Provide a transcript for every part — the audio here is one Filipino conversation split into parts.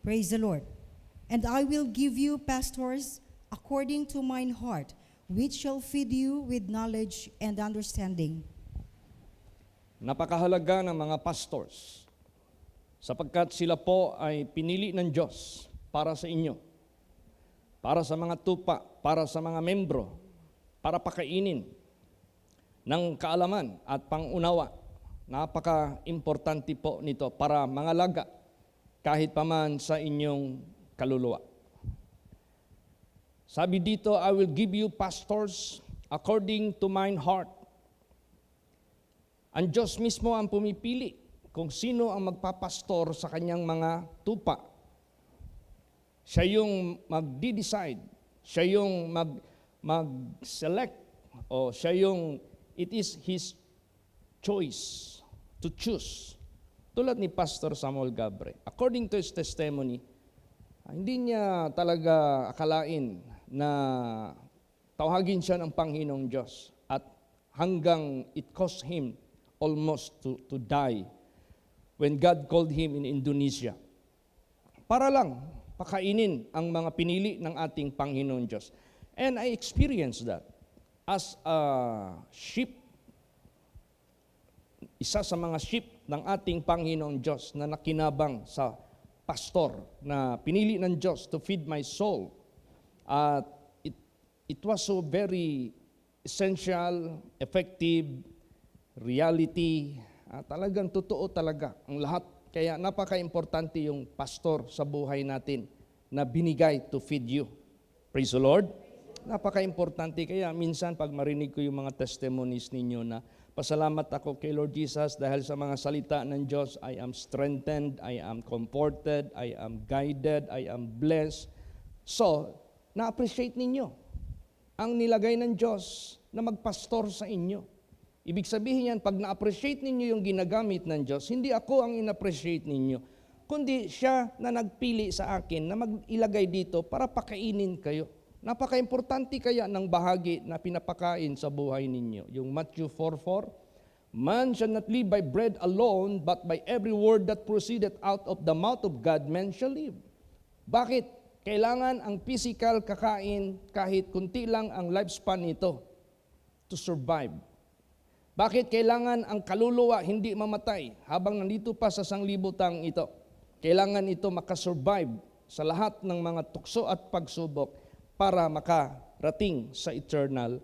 Praise the Lord. And I will give you pastors according to mine heart, which shall feed you with knowledge and understanding. Napakahalaga ng mga pastors sapagkat sila po ay pinili ng Diyos para sa inyo, para sa mga tupa, para sa mga membro, para pakainin ng kaalaman at pangunawa. Napaka-importante po nito para mangalaga kahit paman sa inyong kaluluwa. Sabi dito, I will give you pastors according to mine heart. Ang Diyos mismo ang pumipili kung sino ang magpapastor sa kanyang mga tupa. Siya yung magdi-decide, siya yung mag-select, o siya yung, it is His choice to choose. Tulad ni Pastor Samuel Gabre, according to his testimony, hindi niya talaga akalain na tawagin siya ng Panginoong Diyos at hanggang it cost him almost to die when God called him in Indonesia. Para lang pakainin ang mga pinili ng ating Panginoong Diyos. And I experienced that as a sheep, isa sa mga sheep ng ating Panginoong Diyos na nakinabang sa pastor na pinili ng Diyos to feed my soul. At it was so very essential, effective, reality, talagang totoo talaga ang lahat. Kaya napaka-importante yung pastor sa buhay natin na binigay to feed you. Praise the Lord. Napaka-importante. Kaya minsan pag marinig ko yung mga testimonies ninyo na pasalamat ako kay Lord Jesus dahil sa mga salita ng Diyos, I am strengthened, I am comforted, I am guided, I am blessed. So, na-appreciate ninyo ang nilagay ng Diyos na magpastor sa inyo. Ibig sabihin yan, pag na-appreciate ninyo yung ginagamit ng Diyos, hindi ako ang in-appreciate ninyo, kundi siya na nagpili sa akin na mag-ilagay dito para pakainin kayo. Napaka-importante kaya ng bahagi na pinapakain sa buhay ninyo. Yung Matthew 4:4, man shall not live by bread alone, but by every word that proceedeth out of the mouth of God, man shall live. Bakit? Kailangan ang physical kakain kahit kunti lang ang lifespan nito to survive. Bakit kailangan ang kaluluwa hindi mamatay habang nandito pa sa sanglibutang ito? Kailangan ito makasurvive sa lahat ng mga tukso at pagsubok para makarating sa eternal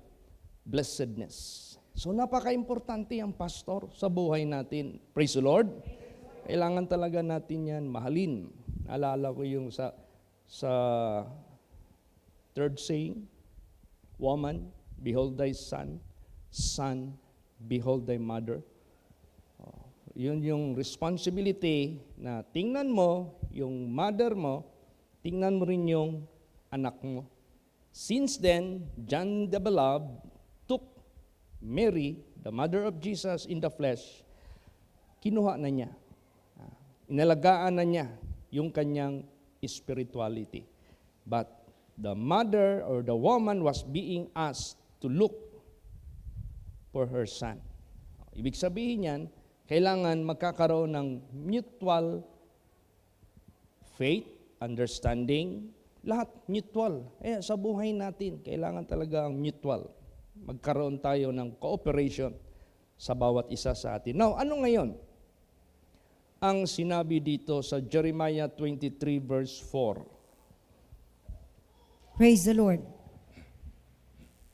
blessedness. So napaka-importante ang pastor sa buhay natin. Praise the Lord. Kailangan talaga natin yan mahalin. Alala ko yung sa third saying, woman, behold thy son, son, behold thy mother. Yun yung responsibility na tingnan mo yung mother mo, tingnan mo rin yung anak mo. Since then, John the Beloved took Mary, the mother of Jesus in the flesh, kinuha na niya. Inalagaan na niya yung kanyang spirituality. But the mother or the woman was being asked to look for her son. Ibig sabihin yan, kailangan magkakaroon ng mutual faith, understanding, lahat mutual. Sa buhay natin, kailangan talaga ang mutual. Magkaroon tayo ng cooperation sa bawat isa sa atin. Now, ano ngayon ang sinabi dito sa Jeremiah 23 verse 4? Praise the Lord.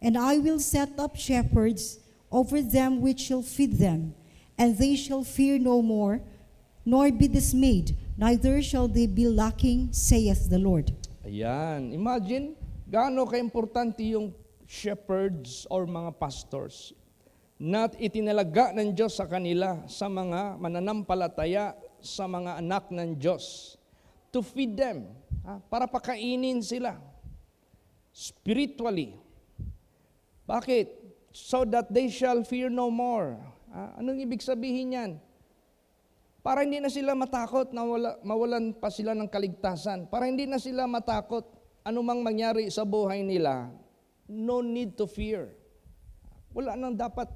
And I will set up shepherds over them which shall feed them, and they shall fear no more, nor be dismayed, neither shall they be lacking, saith the Lord. Ayan. Imagine, gaano ka-importante yung shepherds or mga pastors na itinalaga ng Diyos sa kanila, sa mga mananampalataya, sa mga anak ng Diyos, to feed them, para pakainin sila spiritually. Bakit? So that they shall fear no more. Anong ibig sabihin yan? Para hindi na sila matakot na mawalan pa sila ng kaligtasan. Para hindi na sila matakot anumang mangyari sa buhay nila. No need to fear. Wala nang dapat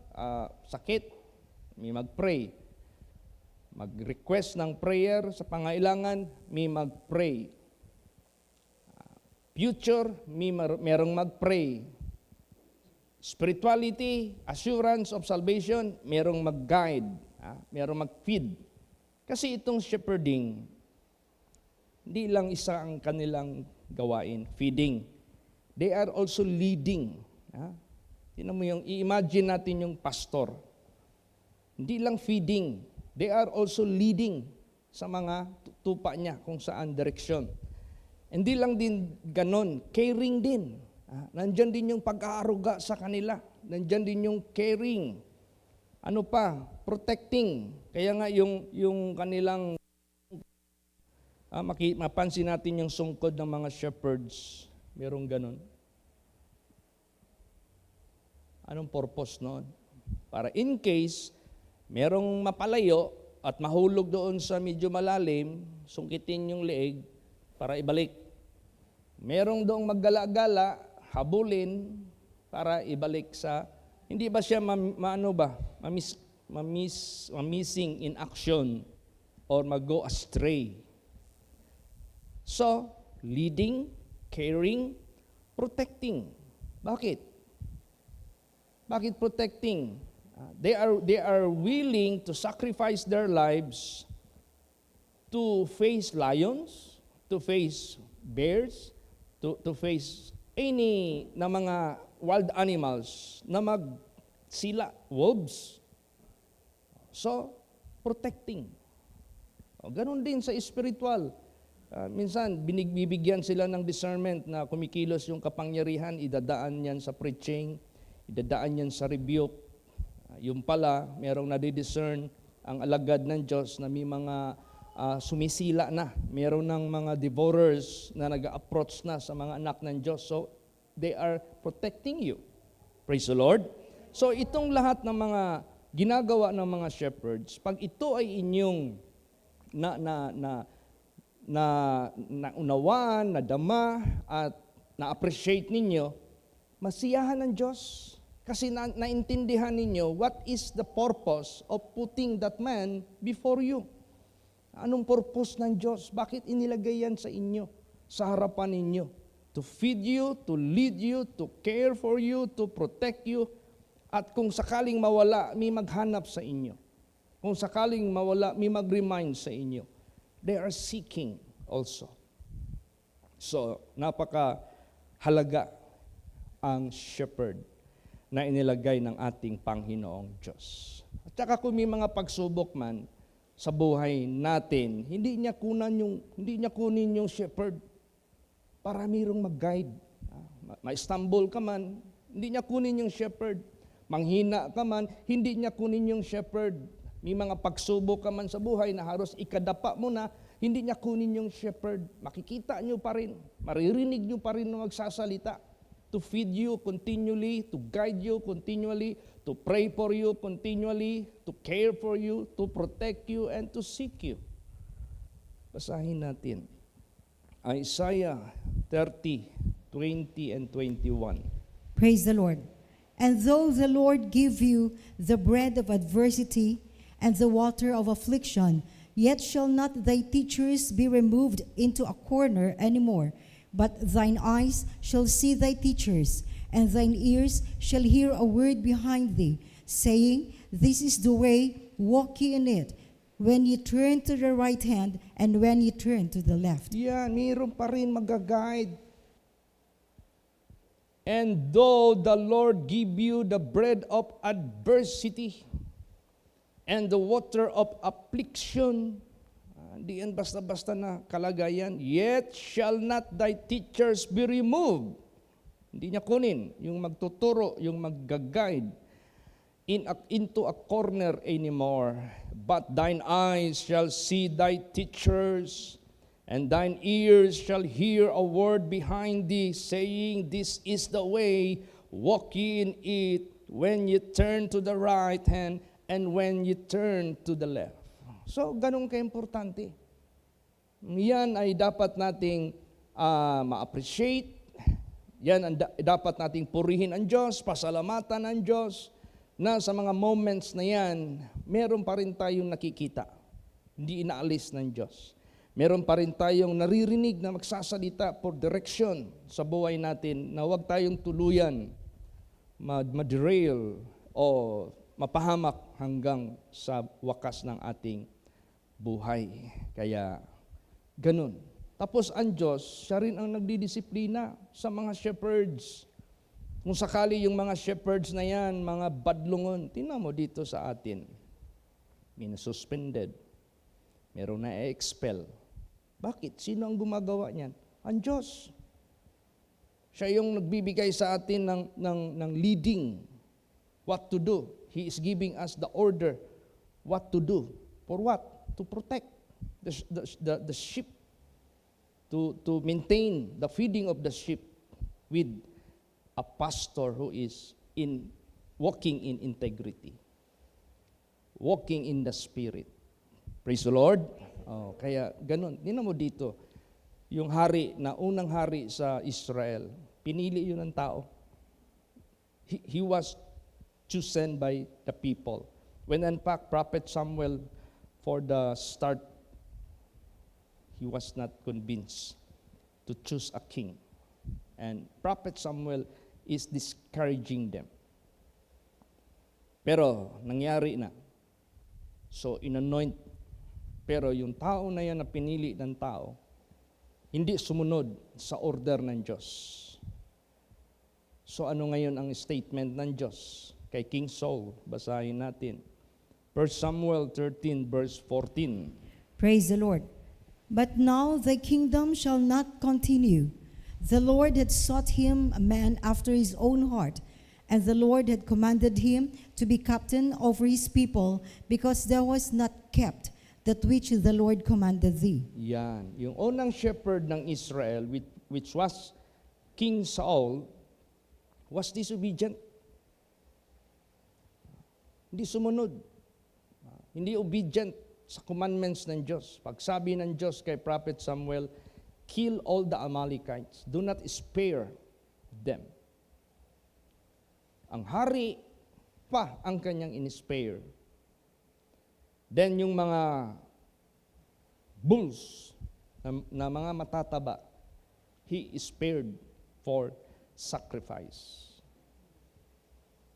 sakit. May mag-pray. mag-request ng prayer sa pangailangan, may mag-pray. Future, merong mag-pray. Spirituality, assurance of salvation, merong mag-guide, merong mag-feed. Kasi itong shepherding, hindi lang isa ang kanilang gawain, feeding. They are also leading. Tingnan mo yung, i-imagine natin yung pastor. Hindi lang feeding, they are also leading sa mga tupa niya kung saan direksyon. Hindi lang din ganon, caring din. Nandyan din yung pag-aaruga sa kanila. Nandyan din yung caring. Ano pa? Protecting. Kaya nga yung kanilang, mapansin natin yung sungkod ng mga shepherds. Merong ganon. Anong purpose noon? Para in case, merong mapalayo at mahulog doon sa medyo malalim, sungkitin yung leeg para ibalik. Merong doong maggala-gala, habulin para ibalik sa, hindi ba siya missing in action or mag-go astray. So, leading, caring, protecting. Bakit? Bakit protecting? They are willing to sacrifice their lives to face lions, to face bears, to face any na mga wild animals na magsila, wolves. So, protecting. Ganon din sa spiritual. Minsan, bibigyan sila ng discernment na kumikilos yung kapangyarihan, idadaan yan sa preaching, idadaan yan sa rebuke. Yung pala, merong nadidiscern ang alagad ng Diyos na may mga sumisila na. Meron ng mga devourers na nag-approach na sa mga anak ng Diyos. So, they are protecting you. Praise the Lord. So, itong lahat ng mga ginagawa ng mga shepherds, pag ito ay inyong naunawaan, nadama, at na-appreciate ninyo, masiyahan ng Diyos. Kasi naintindihan ninyo what is the purpose of putting that man before you. Anong purpose ng Diyos? Bakit inilagay yan sa inyo, sa harapan ninyo? To feed you, to lead you, to care for you, to protect you. At kung sakaling mawala, may maghanap sa inyo. Kung sakaling mawala, may mag-remind sa inyo. They are seeking also. So, napaka-halaga ang shepherd na inilagay ng ating Panginoong Diyos. At saka kung may mga pagsubok man sa buhay natin, hindi niya kunin yung shepherd para mayroong mag-guide. Ma-stumble ka man, hindi niya kunin yung shepherd. Manghina ka man, hindi niya kunin yung shepherd. May mga pagsubok ka man sa buhay na halos ikadapa mo na, hindi niya kunin yung shepherd. Makikita niyo pa rin, maririnig niyo pa rin na magsasalita. To feed you continually, to guide you continually, to pray for you continually, to care for you, to protect you, and to seek you. Basahin natin. Isaiah 30, 20 and 21. Praise the Lord. And though the Lord give you the bread of adversity and the water of affliction, yet shall not thy teachers be removed into a corner anymore. But thine eyes shall see thy teachers, and thine ears shall hear a word behind thee, saying, This is the way, walk ye in it, when ye turn to the right hand, and when ye turn to the left. Yan, mayroon pa rin mag-guide. And though the Lord give you the bread of adversity and the water of affliction, di yan basta-basta na kalagayan, yet shall not thy teachers be removed. Hindi niya kunin yung magtuturo, yung mag-guide into a corner anymore. But thine eyes shall see thy teachers, and thine ears shall hear a word behind thee, saying, This is the way, walk ye in it, when ye turn to the right hand, and when ye turn to the left. So, ganun ka-importante. Yan ay dapat nating ma-appreciate. Yan ang dapat nating purihin ang Diyos, pasalamatan ang Diyos, na sa mga moments na yan, meron pa rin tayong nakikita. hindi inaalis ng Diyos. Meron pa rin tayong naririnig na magsasalita for direction sa buhay natin na huwag tayong tuluyan, ma-derail o mapahamak hanggang sa wakas ng ating buhay. Kaya ganun. Tapos ang Diyos, siya rin ang nagdidisiplina sa mga shepherds. Kung sakali yung mga shepherds na yan, mga badlungon, tingnan mo dito sa atin, minasuspended, meron na expel. Bakit? Sino ang gumagawa niyan? Ang Diyos. Siya yung nagbibigay sa atin ng leading, what to do. He is giving us the order, what to do. For what? To protect the sheep, to maintain the feeding of the sheep with a pastor who is walking in integrity, walking in the Spirit. Praise the Lord. Oh, kaya ganun. Tingnan mo dito, yung hari na unang hari sa Israel, pinili yun ng tao. He was chosen by the people. When in fact, Prophet Samuel, for the start, he was not convinced to choose a king. And Prophet Samuel is discouraging them. Pero nangyari na. So inanoint. Pero yung tao na yan na pinili ng tao, hindi sumunod sa order ng Diyos. So ano ngayon ang statement ng Diyos kay King Saul? Basahin natin. 1 Samuel 13 verse 14. Praise the Lord. But now thy kingdom shall not continue. The Lord had sought him a man after his own heart, and the Lord had commanded him to be captain over his people, because thou was not kept that which the Lord commanded thee. Yan. Yung unang shepherd ng Israel, which was King Saul, was disobedient. Hindi sumunod. Hindi obedient sa commandments ng Diyos. Pagsabi ng Diyos kay Prophet Samuel, kill all the Amalekites. Do not spare them. Ang hari pa ang kanyang in-spare. Then yung mga bulls na mga matataba, he is spared for sacrifice.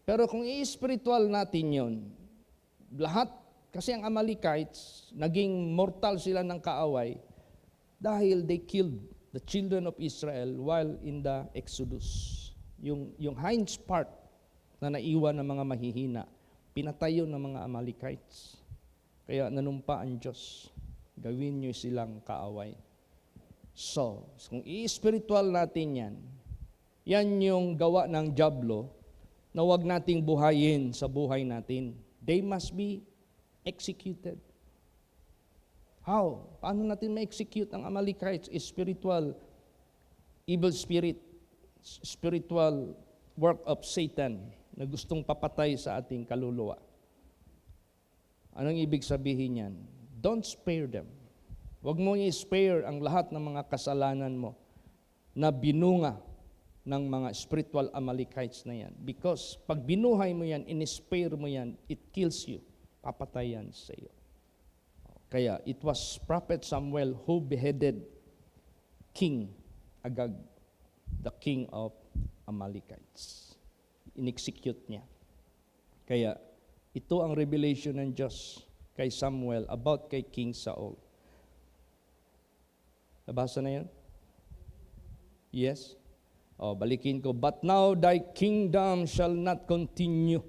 Pero kung i-spiritual natin yon, lahat, kasi ang Amalekites, naging mortal sila ng kaaway dahil they killed the children of Israel while in the Exodus. Yung hinds part na naiwan ng mga mahihina, pinatayo ng mga Amalekites. Kaya nanumpa ang Diyos, gawin niyo silang kaaway. So, kung i-spiritual natin yan yung gawa ng dyablo na wag nating buhayin sa buhay natin. They must be executed. How? Paano natin ma-execute ang Amalekites? Spiritual, evil spirit, spiritual work of Satan na gustong papatay sa ating kaluluwa. Anong ibig sabihin yan? Don't spare them. Huwag mo i-spare ang lahat ng mga kasalanan mo na binunga ng mga spiritual Amalekites na yan. Because pag binuhay mo yan, in-spare mo yan, it kills you. Papatay yan sa iyo. Kaya it was Prophet Samuel who beheaded King Agag, the king of Amalekites. In-execute niya. Kaya ito ang revelation ng Diyos kay Samuel about kay King Saul. Nabasa na yan? Yes? Balikin ko. But now thy kingdom shall not continue.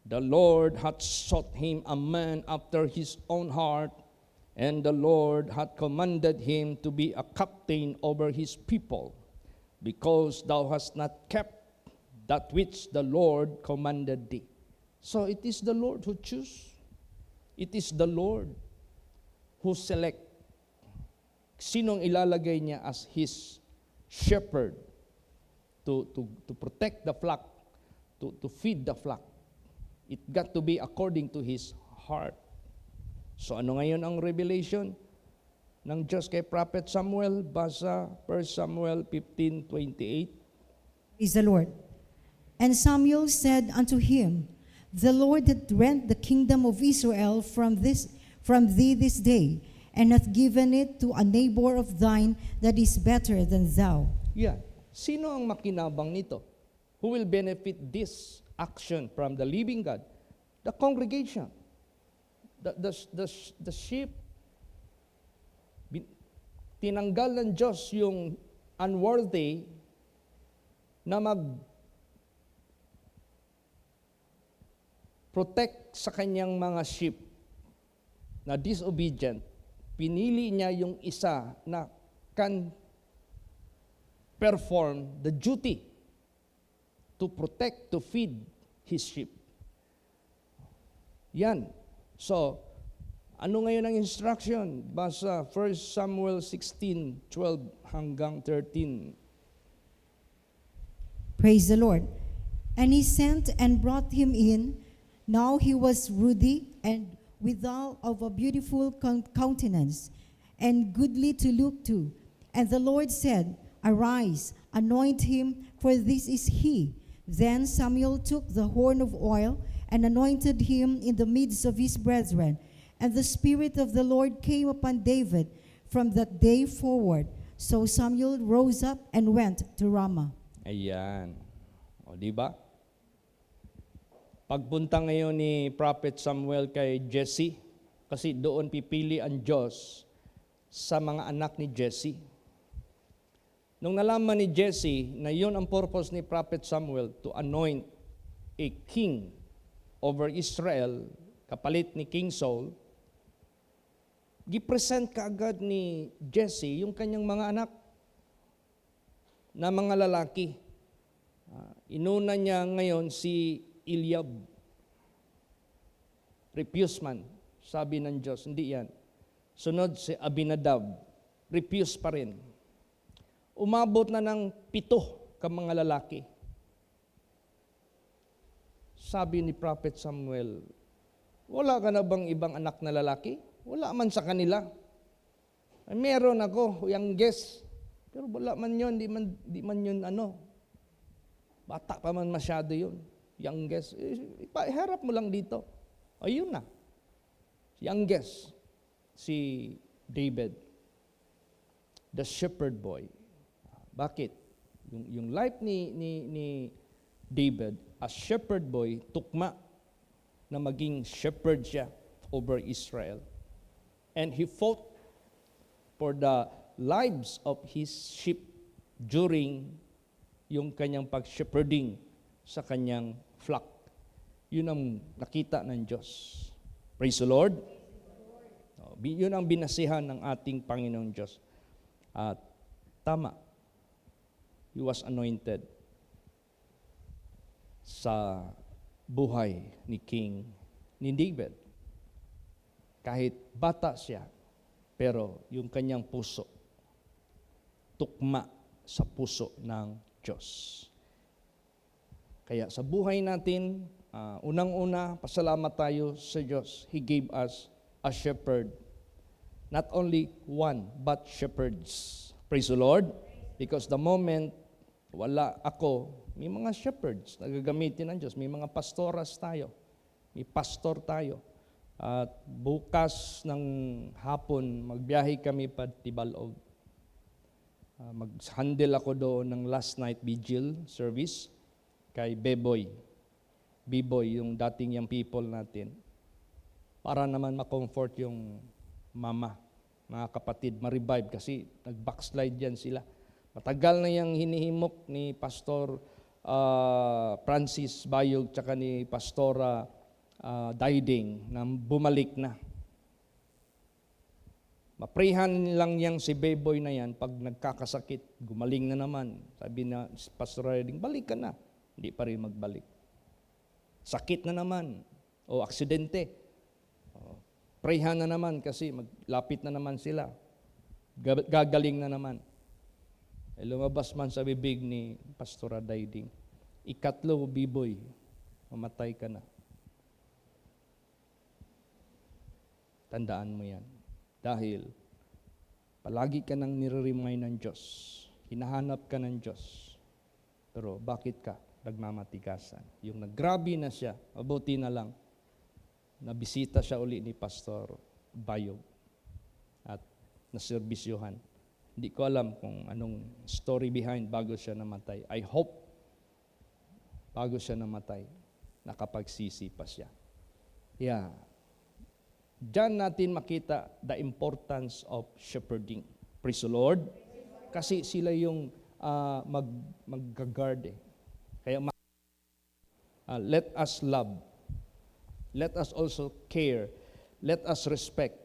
The Lord hath sought him a man after his own heart, and the Lord hath commanded him to be a captain over his people, because thou hast not kept that which the Lord commanded thee. So it is the Lord who choose. It is the Lord who select. Sinong ilalagay niya as his shepherd to protect the flock, to feed the flock. It got to be according to his heart. So ano ngayon ang revelation ng Diyos kay Prophet Samuel? Basa 1 Samuel 15:28. Praise the Lord. And Samuel said unto him, The Lord hath rent the kingdom of Israel from from thee this day, and hath given it to a neighbor of thine that is better than thou. Yan. Sino ang makinabang nito? Who will benefit this action from the living God? The congregation. The sheep. Tinanggal ng Diyos yung unworthy na protect sa kanyang mga sheep na disobedient. Pinili niya yung isa na can perform the duty to protect, to feed his sheep. Yan. So, ano ngayon ang instruction? Basa 1 Samuel 16:12 hanggang 13. Praise the Lord. And he sent and brought him in. Now he was ruddy and withal of a beautiful countenance, and goodly to look to. And the Lord said, Arise, anoint him, for this is he. Then Samuel took the horn of oil and anointed him in the midst of his brethren. And the Spirit of the Lord came upon David from that day forward. So Samuel rose up and went to Ramah. Ayan. O, di ba? Pagpunta ngayon ni Prophet Samuel kay Jesse, kasi doon pipili ang Diyos sa mga anak ni Jesse. Nung nalaman ni Jesse na yun ang purpose ni Prophet Samuel to anoint a king over Israel, kapalit ni King Saul, gipresent kaagad ni Jesse yung kanyang mga anak na mga lalaki. Inuna niya ngayon si Eliab. Refuse man, sabi ng Diyos, hindi yan. Sunod si Abinadab, refuse pa rin. Umabot na ng 7 ka mga lalaki. Sabi ni Prophet Samuel, wala ka na bang ibang anak na lalaki? Wala man sa kanila. Ay, meron ako, youngest. Pero wala man yun, di man yun bata pa man masyado yun. Youngest. Iharap mo lang dito. Ayun na. Youngest. Si David. The shepherd boy. Bakit? Yung life ni David, as shepherd boy, tukma na maging shepherd siya over Israel. And he fought for the lives of his sheep during yung kanyang pag-shepherding sa kanyang flock. Yun ang nakita ng Diyos. Praise the Lord. Yun ang binasihan ng ating Panginoong Diyos. At tama, he was anointed sa buhay ni David. Kahit bata siya, pero yung kanyang puso, tukma sa puso ng Diyos. Kaya sa buhay natin, unang-una, pasalamat tayo sa Diyos. He gave us a shepherd. Not only one, but shepherds. Praise the Lord. Because the moment wala ako, may mga shepherds na gagamitin ng Diyos. May mga pastoras tayo. May pastor tayo. At bukas ng hapon, magbiyahe kami pa Tibalog. Mag-handle ako doon ng last night vigil service kay Beboy. B-boy, yung dating young people natin. Para naman ma-comfort yung mama, mga kapatid, ma-revive kasi nag-backslide yan sila. Matagal na yung hinihimok ni Pastor Francis Bayog tsaka ni Pastora Daiding na bumalik na. Maprehan lang yang si Beboy na yan pag nagkakasakit, gumaling na naman. Sabi na si Pastor Daiding, balik ka na. Hindi pa rin magbalik. Sakit na naman o aksidente. Prehan na naman kasi maglapit na naman sila. Gagaling na naman. Lumabas man sa bibig ni Pastora Daiding, ikatlo, B-boy, mamatay ka na. Tandaan mo yan. Dahil palagi ka nang nire-remind ng Diyos. Hinahanap ka ng Diyos. Pero bakit ka nagmamatigasan? Yung naggrabe na siya, mabuti na lang, nabisita siya uli ni Pastor bayog at naservisyohan. Hindi ko alam kung anong story behind bago siya namatay. I hope bago siya namatay, nakapagsisi pa siya. Yeah. Diyan natin makita the importance of shepherding. Praise the Lord. Kasi sila yung mag-guard eh. Kaya let us love. Let us also care. Let us respect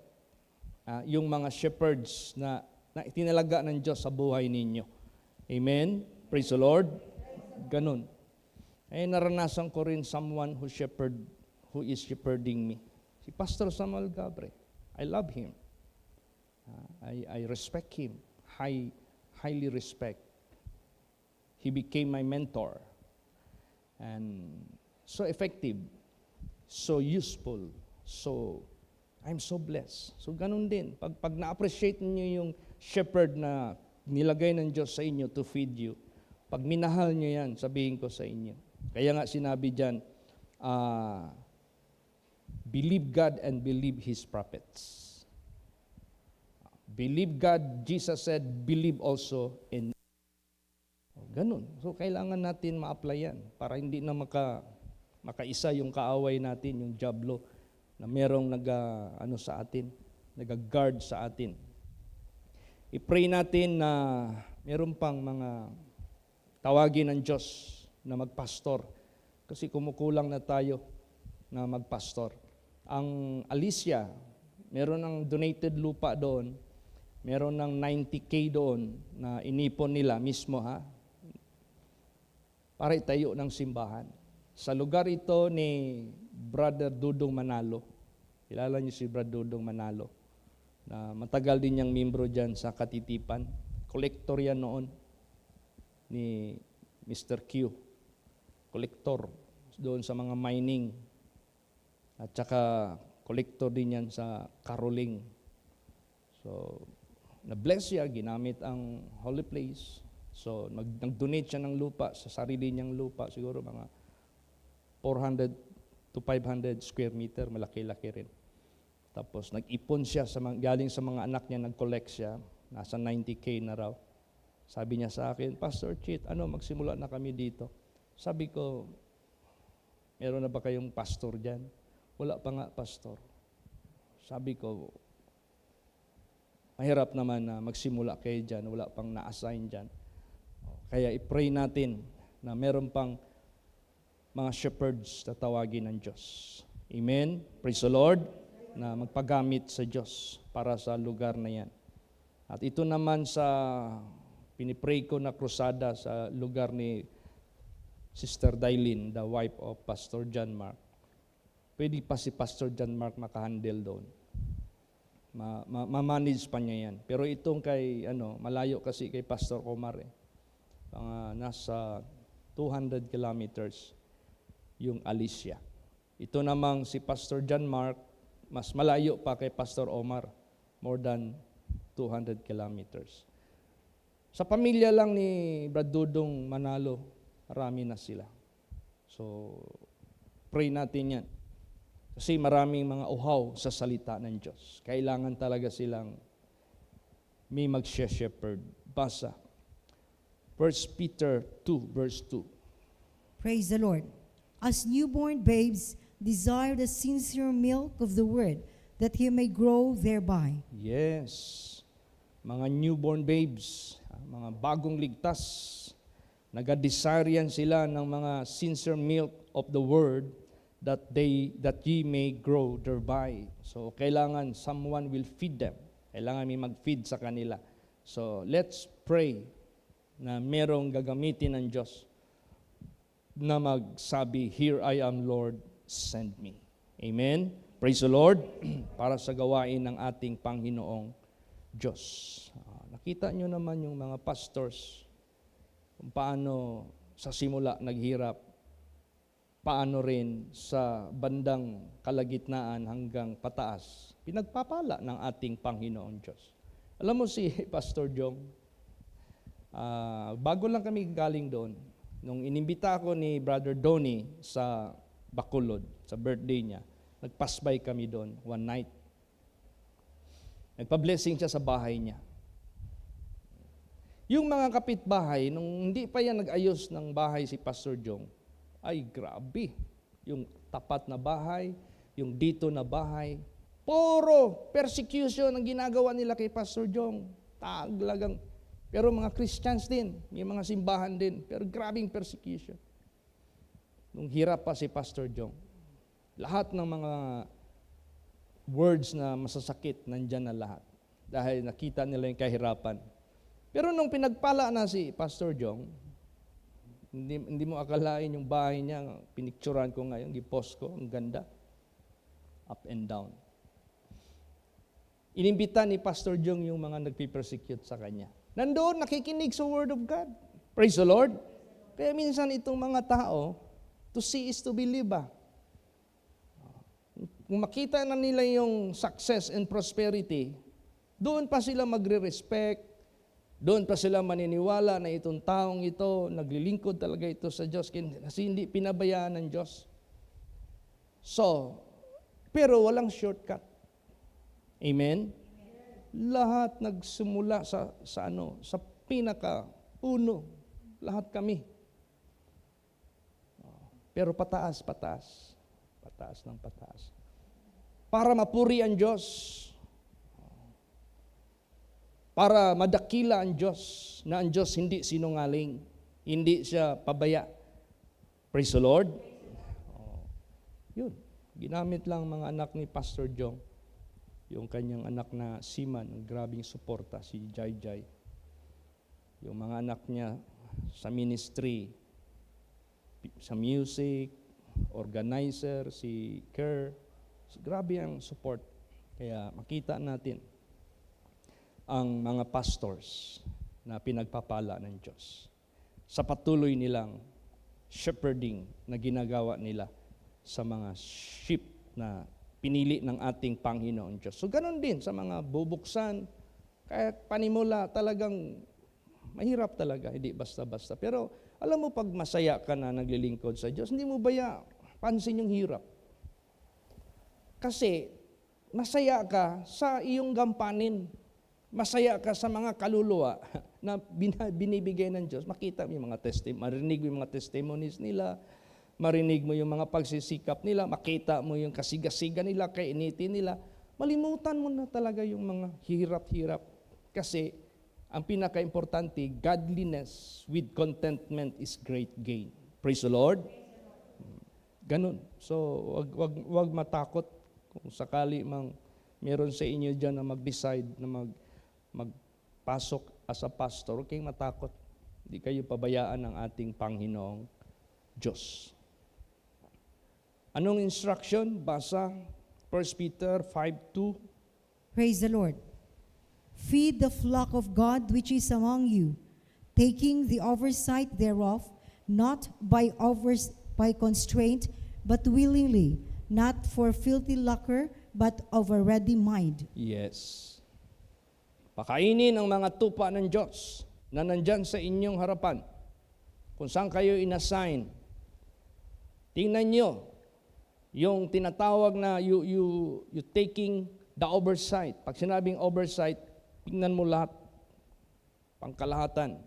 yung mga shepherds na itinalaga ng Diyos sa buhay ninyo. Amen? Praise the Lord. Ganun. Naranasan ko rin someone who is shepherding me. Si Pastor Samuel Gabre. I love him. I respect him. Highly respect. He became my mentor. And so effective. So useful. So I'm so blessed. So ganun din. Pag na-appreciate niyo yung shepherd na nilagay ng Diyos sa inyo to feed you, pag minahal niyo yan, sabihin ko sa inyo. Kaya nga sinabi dyan, believe God and believe His prophets. Believe God, Jesus said, believe also in ganun. So kailangan natin ma-apply yan para hindi na makaisa yung kaaway natin, yung diablo na merong sa atin, nag-guard sa atin. I-pray natin na meron pang mga tawagin ng Diyos na magpastor kasi kumukulang na tayo na magpastor. Ang Alicia, meron ng donated lupa doon, meron ng 90K doon na inipon nila mismo para itayo ng simbahan. Sa lugar ito ni Brother Dudong Manalo. Kilala niyo si Brother Dudong Manalo. Na matagal din niyang membro dyan sa Katitipan. Kolektor yan noon ni Mr. Q. Kolektor doon sa mga mining. At saka kolektor din yan sa caroling. So, na-bless siya, ginamit ang holy place. So, nag-donate siya ng lupa, sa sarili niyang lupa, siguro mga 400 to 500 square meter, malaki-laki rin. Tapos nag-ipon siya, galing sa mga anak niya, nag-collect siya, nasa 90K na raw. Sabi niya sa akin, Pastor Chit, magsimula na kami dito. Sabi ko, meron na ba kayong pastor dyan? Wala pa nga, pastor. Sabi ko, mahirap naman na magsimula kayo dyan, wala pang na-assign dyan. Kaya i-pray natin na meron pang mga shepherds na tawagin ng Diyos. Amen? Praise the Lord, na magpagamit sa Diyos para sa lugar na yan. At ito naman sa pinipray ko na krusada sa lugar ni Sister Dailin, the wife of Pastor John Mark. Pwede pa si Pastor John Mark makahandle doon. Ma-manage pa niya yan. Pero itong kay, malayo kasi kay Pastor Omar nasa 200 kilometers yung Alicia. Ito namang si Pastor John Mark, mas malayo pa kay Pastor Omar, more than 200 kilometers. Sa pamilya lang ni Brad Dudong Manalo, marami na sila. So, pray natin yan. Kasi maraming mga uhaw sa salita ng Diyos. Kailangan talaga silang may mag-shepherd. Basa. 1 Peter 2, verse 2. Praise the Lord. As newborn babes, desire the sincere milk of the word, that he may grow thereby. Yes. Mga newborn babes, mga bagong ligtas, nag-desire yan sila ng mga sincere milk of the word, that ye may grow thereby. So, kailangan someone will feed them. Kailangan may mag-feed sa kanila. So, let's pray na merong gagamitin ng Diyos na magsabi, "Here I am, Lord, send me." Amen? Praise the Lord. Para sa gawain ng ating Panginoong Diyos. Nakita nyo naman yung mga pastors, kung paano sa simula naghirap, paano rin sa bandang kalagitnaan hanggang pataas, pinagpapala ng ating Panginoong Diyos. Alam mo si Pastor Jong, bago lang kami galing doon, nung inimbita ko ni Brother Donnie sa Bacolod, sa birthday niya, nagpasbay kami doon one night. Nagpa-blessing siya sa bahay niya. Yung mga kapitbahay, nung hindi pa yan nag-ayos ng bahay si Pastor Jong, ay grabe. Yung tapat na bahay, yung dito na bahay, puro persecution ang ginagawa nila kay Pastor Jong. Talagang, pero mga Christians din, may mga simbahan din, pero grabing persecution. Nung hirap pa si Pastor Jong, lahat ng mga words na masasakit, nandyan na lahat. Dahil nakita nila yung kahirapan. Pero nung pinagpala na si Pastor Jong, hindi mo akalain yung bahay niya, pinicturan ko ngayon, gipost ko, ang ganda. Up and down. Inimbita ni Pastor Jong yung mga nagpipersecute sa kanya. Nandoon, nakikinig sa Word of God. Praise the Lord. Kaya minsan itong mga tao, to see is to believe ba? Kung makita na nila yung success and prosperity, doon pa sila magre-respect, doon pa sila maniniwala na itong taong ito, naglilingkod talaga ito sa Diyos kasi hindi pinabayaan ng Diyos. So, pero walang shortcut. Amen? Lahat nagsimula sa pinaka uno. Lahat kami. Pero pataas. Pataas ng pataas. Para mapuri ang Diyos. Para madakila ang Diyos, na ang Diyos hindi sinungaling, hindi siya pabaya. Praise the Lord. Yun, ginamit lang mga anak ni Pastor Jong, yung kanyang anak na Siman, ang grabing suporta, si Jai Jai. Yung mga anak niya sa ministry, sa music, organizer, si Kerr, grabe ang support. Kaya makita natin ang mga pastors na pinagpapala ng Diyos sa patuloy nilang shepherding na ginagawa nila sa mga sheep na pinili ng ating Panginoon Diyos. So ganun din sa mga bubuksan, kaya panimula talagang mahirap talaga, hindi basta-basta. Pero alam mo pag masaya ka na naglilingkod sa Diyos, hindi mo ba pansin yung hirap? Kasi masaya ka sa iyong gampanin. Masaya ka sa mga kaluluwa na binibigay ng Diyos. Makita mo yung mga marinig mo yung mga testimonies nila, marinig mo yung mga pagsisikap nila, makita mo yung kasigasiga nila, kainitin nila. Malimutan mo na talaga yung mga hirap-hirap. Kasi ang pinaka-importante, godliness with contentment is great gain. Praise the Lord. Ganun. So, wag matakot kung sakali meron sa inyo dyan na mag-decide na magpasok as a pastor, huwag kayong matakot. Hindi kayo pabayaan ng ating Panginoong Diyos. Anong instruction? Basa 1 Peter 5:2. Praise the Lord. Feed the flock of God which is among you, taking the oversight thereof, not by constraint, but willingly, not for filthy lucre, but of a ready mind. Yes. Pakainin ang mga tupa ng Diyos na nandyan sa inyong harapan. Kung saan kayo inassign. Tingnan nyo yung tinatawag na you taking the oversight. Pag sinabing oversight, tingnan mo lahat. Pangkalahatan.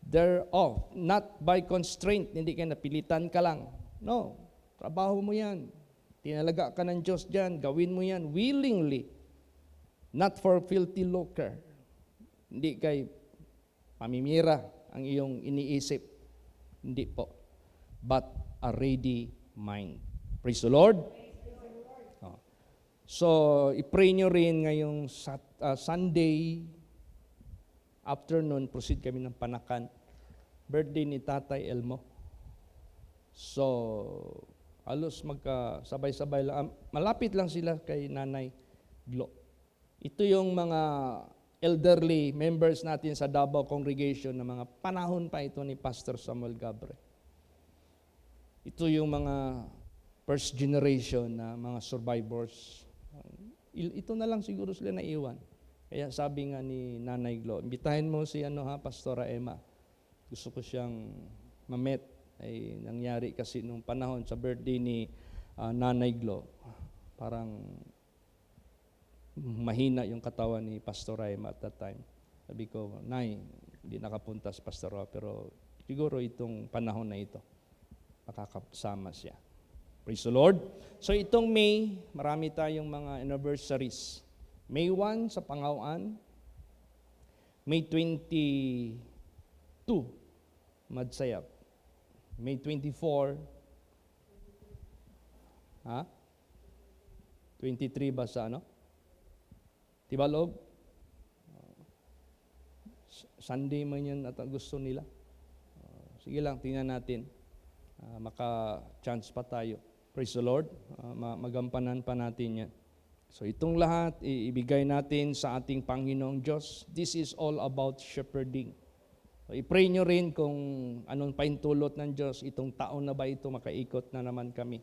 Thereof, not by constraint, hindi ka napilitan ka lang. No, trabaho mo yan. Tinalaga ka ng Diyos dyan, gawin mo yan willingly. Not for filthy lucre. Hindi kay pamimira ang iyong iniisip. Hindi po. But a ready mind. Praise the Lord. So, i-pray nyo rin ngayong Sunday afternoon, proceed kami ng Panakan. Birthday ni Tatay Elmo. So, halos magkasabay-sabay lang. Malapit lang sila kay Nanay Glo. Ito yung mga elderly members natin sa Davao Congregation na mga panahon pa ito ni Pastor Samuel Gabre. Ito yung mga first generation na mga survivors. Ito na lang siguro sila naiwan. Kaya sabi nga ni Nanay Glo, imbitahin mo si Pastora Emma. Gusto ko siyang ma-met. Ay nangyari kasi nung panahon sa birthday ni Nanay Glo. Parang mahina yung katawan ni Pastor Raim at that time. Sabi ko, Nay, hindi nakapunta si Pastor Raim, pero siguro itong panahon na ito, makakasama siya. Praise the Lord. So itong May, marami tayong mga anniversaries. May 1 sa Pangawaan, May 22, Madsayap. May 24, 23 ba sa Tibalog? Sunday man yun at gusto nila. Sige lang, tingnan natin. Maka-chance pa tayo. Praise the Lord. Magampanan pa natin yan. So itong lahat, ibigay natin sa ating Panginoong Diyos. This is all about shepherding. So, i-pray nyo rin kung anong paintulot ng Diyos. Itong taon na ba ito, makaikot na naman kami.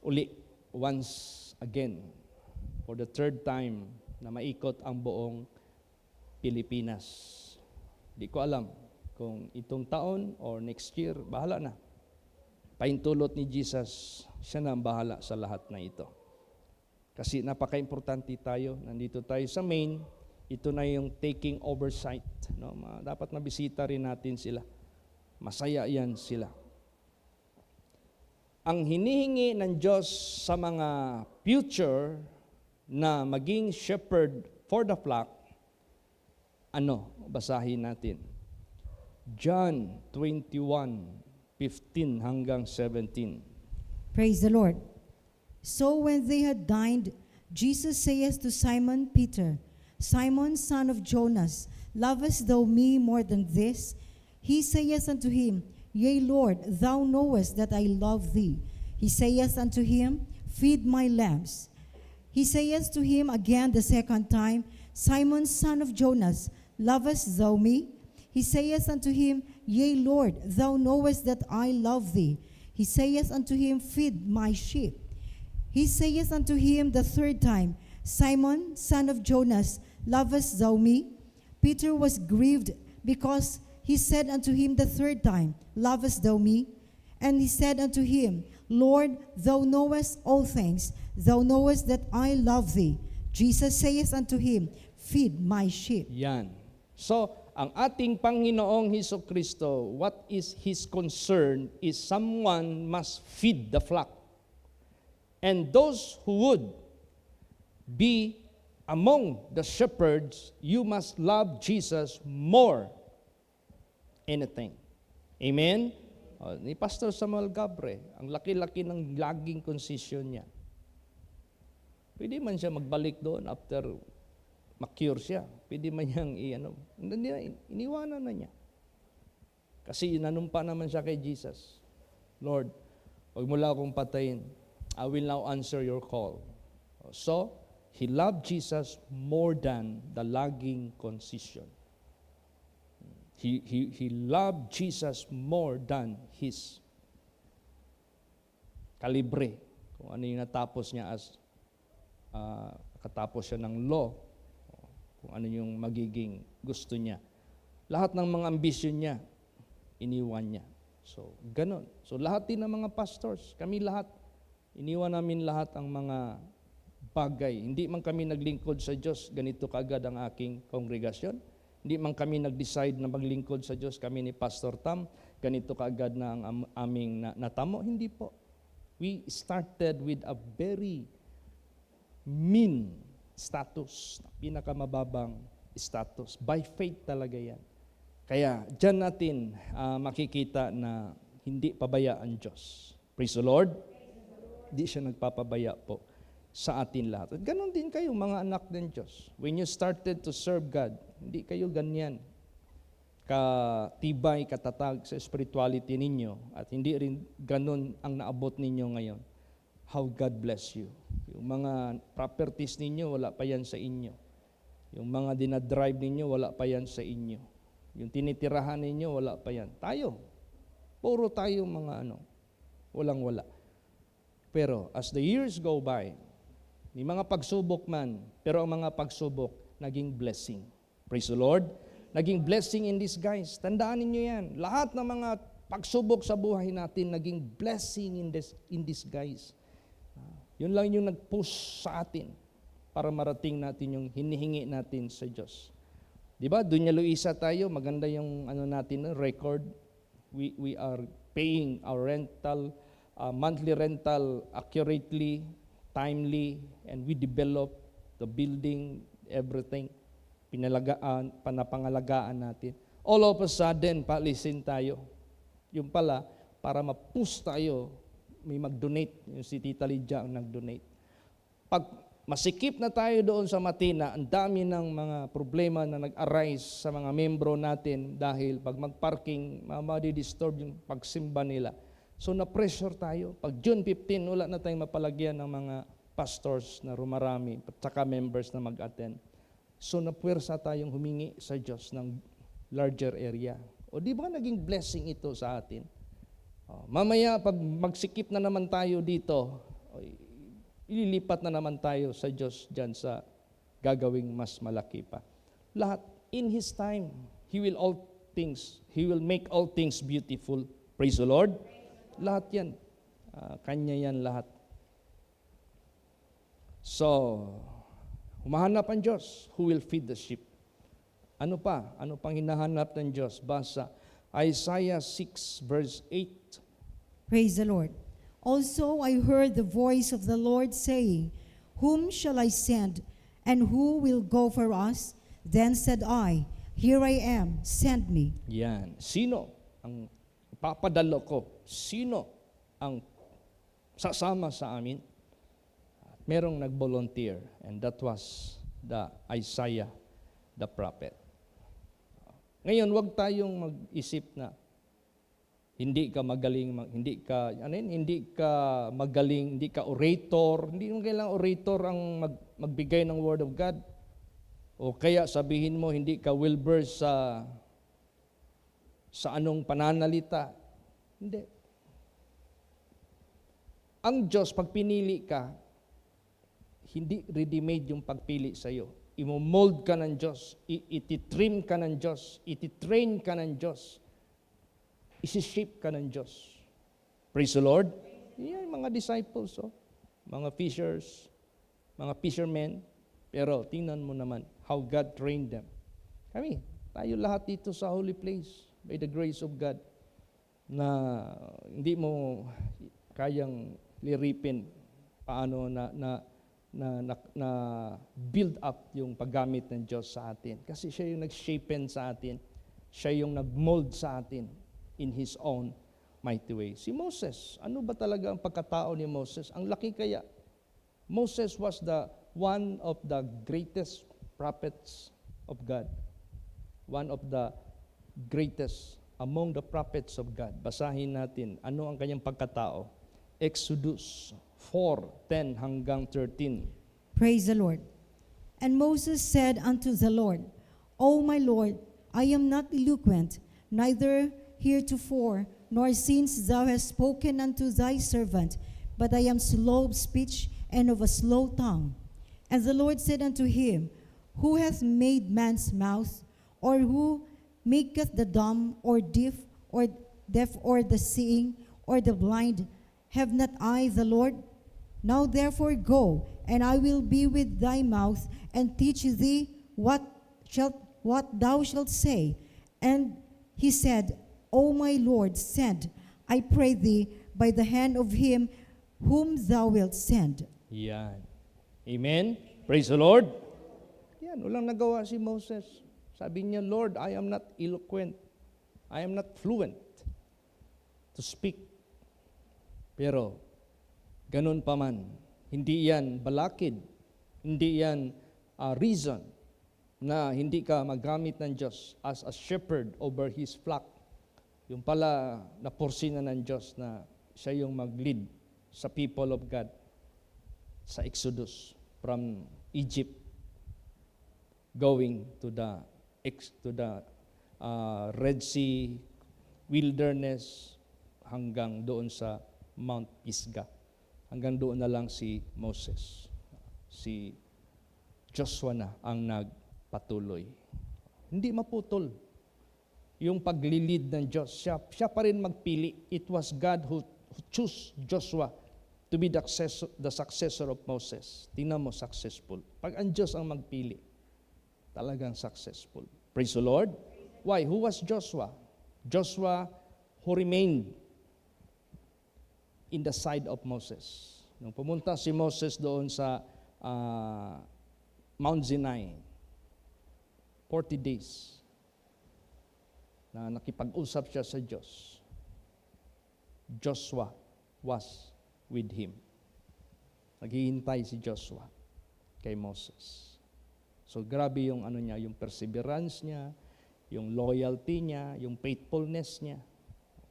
Uli, once again, for the third time, na maikot ang buong Pilipinas. Di ko alam kung itong taon or next year, bahala na. Paintulot ni Jesus, siya na ang bahala sa lahat na ito. Kasi napaka-importante tayo, nandito tayo sa Maine, ito na yung taking oversight. No? Dapat mabisita rin natin sila. Masaya yan sila. Ang hinihingi ng Diyos sa mga future na maging shepherd for the flock, basahin natin. John 21:15 hanggang 17. Praise the Lord. So when they had dined, Jesus saith to Simon Peter, Simon, son of Jonas, lovest thou me more than this? He saith unto him, Yea, Lord, thou knowest that I love thee. He saith unto him, Feed my lambs. He saith to him again the second time, Simon, son of Jonas, lovest thou me? He saith unto him, Yea, Lord, thou knowest that I love thee. He saith unto him, Feed my sheep. He saith unto him the third time, Simon, son of Jonas, lovest thou me? Peter was grieved because he said unto him the third time, Lovest thou me? And he said unto him, Lord, thou knowest all things. Thou knowest that I love thee. Jesus saith unto him, Feed my sheep. Yan. So, ang ating Panginoong Hesukristo, what is His concern is someone must feed the flock. And those who would be among the shepherds, you must love Jesus more anything. Amen? Ni Pastor Samuel Gabre, ang laki-laki ng laging konsesyon niya. Pwede man siya magbalik doon after ma-cure siya. Pwede man niyang iniwanan na niya. Kasi nanumpa naman siya kay Jesus. Lord, wag mo lang akong patayin. I will now answer your call. So, he loved Jesus more than the laging concession. He loved Jesus more than his kalibre. Kung ano yung natapos niya as katapos siya ng law, kung ano yung magiging gusto niya. Lahat ng mga ambisyon niya, iniwan niya. So, ganon. So, lahat din ng mga pastors, kami lahat, iniwan namin lahat ang mga bagay. Hindi man kami naglingkod sa Diyos, ganito kaagad ang aking kongregasyon. Hindi man kami nag-decide na maglingkod sa Diyos, kami ni Pastor Tam, ganito kaagad na ang aming natamo. Hindi po. We started with a very mean status, pinakamababang status. By faith talaga yan. Kaya dyan natin makikita na hindi pabaya ang Diyos. Praise the Lord. Hindi siya nagpapabaya po sa atin lahat. At ganon din kayo, mga anak ng Diyos. When you started to serve God, hindi kayo ganyan katibay, katatag sa spirituality ninyo at hindi rin ganon ang naabot ninyo ngayon. How God bless you. Yung mga properties ninyo, wala pa yan sa inyo. Yung mga dinadrive ninyo, wala pa yan sa inyo. Yung tinitirahan ninyo, wala pa yan. Tayo, puro tayo mga walang-wala. Pero as the years go by, may mga pagsubok man, pero ang mga pagsubok, naging blessing. Praise the Lord. Naging blessing in disguise. Tandaan ninyo yan. Lahat ng mga pagsubok sa buhay natin, naging blessing in disguise. Yun lang yung nag-push sa atin para marating natin yung hinihingi natin sa Diyos. Di ba? Dunya Luisa tayo, maganda yung natin, record. We are paying our rental, monthly rental accurately, timely, and we develop the building, everything. Panapangalagaan natin. All of a sudden, paalisin tayo. Yung pala, para ma-push tayo, may mag-donate. Yung si Tita Lydia ang nag-donate. Pag masikip na tayo doon sa Matina, ang dami ng mga problema na nag-arise sa mga membro natin dahil pag mag-parking, madi-disturb yung pagsimba nila. So na-pressure tayo. Pag June 15, wala na tayong mapalagyan ng mga pastors na rumarami at saka members na mag-attend. So napuwersa tayong humingi sa Diyos ng larger area. O di ba naging blessing ito sa atin? Mamaya pag magsikip na naman tayo dito, ililipat na naman tayo sa Diyos dyan sa gagawing mas malaki pa. Lahat, in His time, He will make all things beautiful. Praise the Lord. Lahat yan. Kanya yan lahat. So, humahanap ang Diyos who will feed the sheep. Ano pa? Ano pang hinahanap ng Diyos? Basa Isaiah 6 verse 8. Praise the Lord. Also I heard the voice of the Lord saying, Whom shall I send, and who will go for us? Then said I, Here I am, send me. Yan. Sino ang ipapadalo ko? Sino ang sasama sa amin? At merong nag-volunteer, and that was the Isaiah, the prophet. Ngayon, wag tayong mag-isip na hindi ka magaling, hindi ka magaling, hindi ka orator, hindi mo kailangang orator ang magbigay ng word of God. O kaya sabihin mo hindi ka well-versed sa anong pananalita. Hindi. Ang Diyos, pag pinili ka, hindi ready-made yung pagpili sa iyo. Imo-mold ka ng Diyos, ititrim ka ng Diyos, ititrain ka ng Diyos, isi-shape ka ng Diyos. Praise the Lord. Yan, mga disciples, mga fishers, mga fishermen. Pero tingnan mo naman how God trained them. Tayo lahat dito sa holy place, by the grace of God, na hindi mo kayang liripin paano na build up yung paggamit ng Diyos sa atin. Kasi siya yung nag-shapen sa atin. Siya yung nag-mold sa atin in His own mighty way. Si Moses, ano ba talaga ang pagkatao ni Moses? Ang laki kaya. Moses was one of the greatest prophets of God. One of the greatest among the prophets of God. Basahin natin, ano ang kanyang pagkatao? Exodus 4:10 hanggang 13. Praise the Lord. And Moses said unto the Lord, O my Lord, I am not eloquent, neither heretofore, nor since thou hast spoken unto thy servant, but I am slow of speech and of a slow tongue. And the Lord said unto him, Who hath made man's mouth, or who maketh the dumb, or deaf, or the seeing, or the blind? Have not I the Lord? Now therefore go, and I will be with thy mouth, and teach thee what thou shalt say. And he said, O my Lord, send, I pray thee, by the hand of him whom thou wilt send. Yan. Amen? Praise the Lord. Yan, walang nagawa si Moses. Sabi niya, Lord, I am not eloquent. I am not fluent to speak. Pero, ganun pa man, hindi yan balakid, hindi yan reason na hindi ka magamit ng Diyos as a shepherd over His flock. Yung pala, napursi na ng Diyos na siya yung mag-lead sa people of God sa Exodus from Egypt going to the Red Sea wilderness hanggang doon sa Mount Pisgah. Hanggang doon na lang si Moses. Si Joshua na ang nagpatuloy. Hindi maputol yung paglilid ng Diyos. Siya pa rin magpili. It was God who chose Joshua to be the successor of Moses. Tingnan mo, successful. Pag ang Diyos ang magpili, talagang successful. Praise the Lord. Why? Who was Joshua? Joshua who remained in the side of Moses. Nung pumunta si Moses doon sa Mount Sinai, 40 days na nakipag-usap siya sa Diyos, Joshua was with him. Naghihintay si Joshua kay Moses. So grabe yung niya, yung perseverance niya, yung loyalty niya, yung faithfulness niya.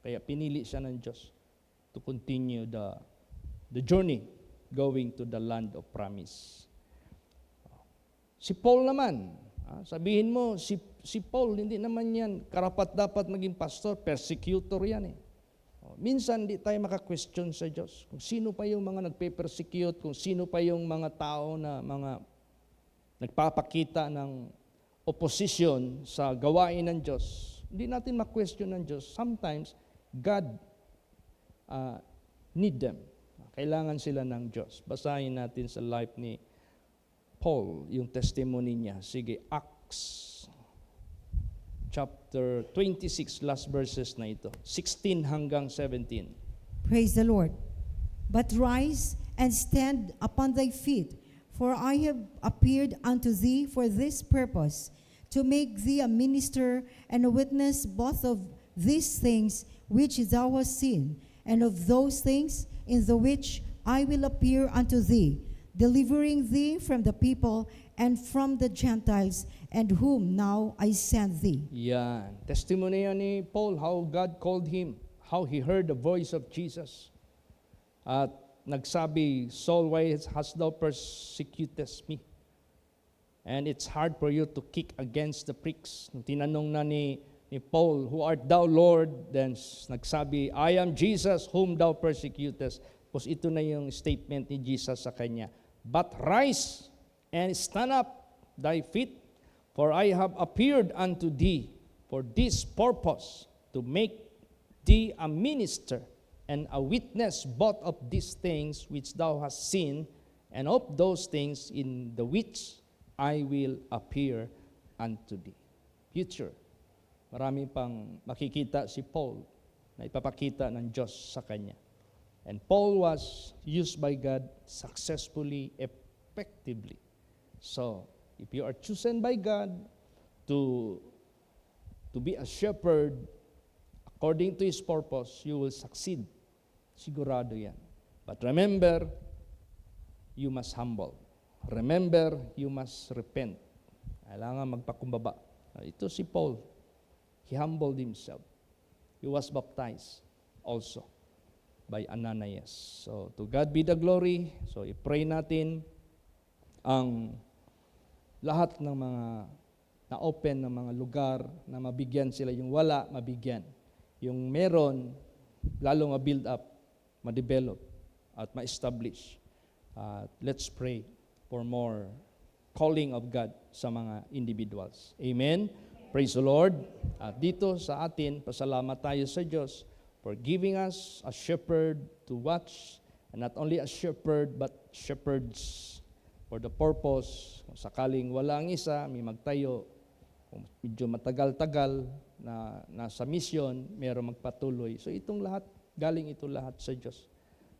Kaya pinili siya ng Diyos to continue the journey going to the land of promise. Si Paul naman, sabihin mo, si Paul, hindi naman yan karapat-dapat maging pastor, persecutor yan eh. Minsan di tayo maka-question sa Diyos kung sino pa yung mga nagpe-persecute, kung sino pa yung mga tao na mga nagpapakita ng opposition sa gawain ng Diyos. Hindi natin ma-question ng Diyos. Sometimes, God need them. Kailangan sila ng Diyos. Basahin natin sa life ni Paul, yung testimony niya. Sige, Acts chapter 26, last verses na ito. 16 hanggang 17. Praise the Lord. But rise and stand upon thy feet, for I have appeared unto thee for this purpose, to make thee a minister and a witness both of these things which thou hast seen, and of those things in the which I will appear unto thee, delivering thee from the people and from the Gentiles, and whom now I send thee. Yan. Testimony yan ni Paul, how God called him, how he heard the voice of Jesus. At nagsabi, Saul, why hast thou persecutest me? And it's hard for you to kick against the pricks. Nung tinanong na ni Paul, who art thou, Lord? Then nagsabi, I am Jesus whom thou persecutest. Tapos ito na yung statement ni Jesus sa kanya. But rise and stand up thy feet, for I have appeared unto thee for this purpose, to make thee a minister and a witness both of these things which thou hast seen, and of those things in the which I will appear unto thee. Future. Marami pang makikita si Paul na ipapakita ng Diyos sa kanya. And Paul was used by God successfully, effectively. So, if you are chosen by God to be a shepherd according to His purpose, you will succeed. Sigurado yan. But remember, you must humble. Remember, you must repent. Kailangan magpakumbaba. Ito si Paul. He humbled himself. He was baptized also by Ananias. So, to God be the glory. So, i-pray natin ang lahat ng mga na-open ng mga lugar na mabigyan sila. Yung wala, mabigyan. Yung meron, lalo ma-build up, ma-develop, at ma-establish. Let's pray for more calling of God sa mga individuals. Amen? Praise the Lord. At dito sa atin, pasalamat tayo sa Diyos for giving us a shepherd to watch, and not only a shepherd, but shepherds for the purpose. Kung sakaling wala ang isa, may magtayo. Kung medyo matagal-tagal na nasa mission, mayroong magpatuloy. So itong lahat, galing ito lahat sa Diyos.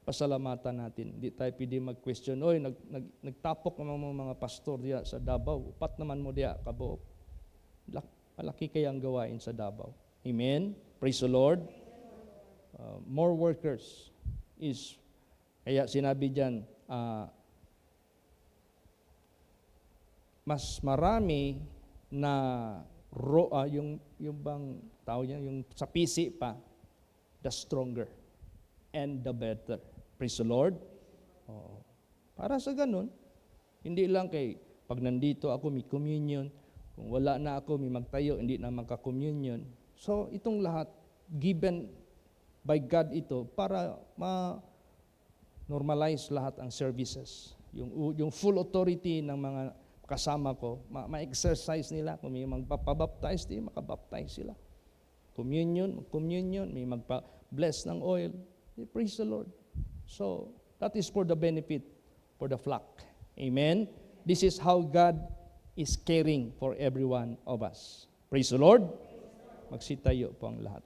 Pasalamatan natin. Hindi tayo pwede mag-question, oy, nagtapok naman mga pastor diya sa Davao. Upat naman mo diya, kabuok. Malaki kaya ang gawain sa Davao. Amen? Praise the Lord. More workers is, kaya sinabi dyan, mas marami na yung bang tao niya, yung sa PC pa, the stronger and the better. Praise the Lord. Para sa ganun, hindi lang kay pag nandito ako may communion, kung wala na ako may magtayo, hindi na magka-communion. So itong lahat, given by God ito para ma-normalize lahat ang services. Yung full authority ng mga kasama ko, ma-exercise nila. Kung may magpapabaptize, di makabaptize sila. Communion, may magpa-bless ng oil. Praise the Lord. So, That is for the benefit for the flock. Amen? This is how God is caring for every one of us. Praise the Lord. Magsitayo po ang lahat.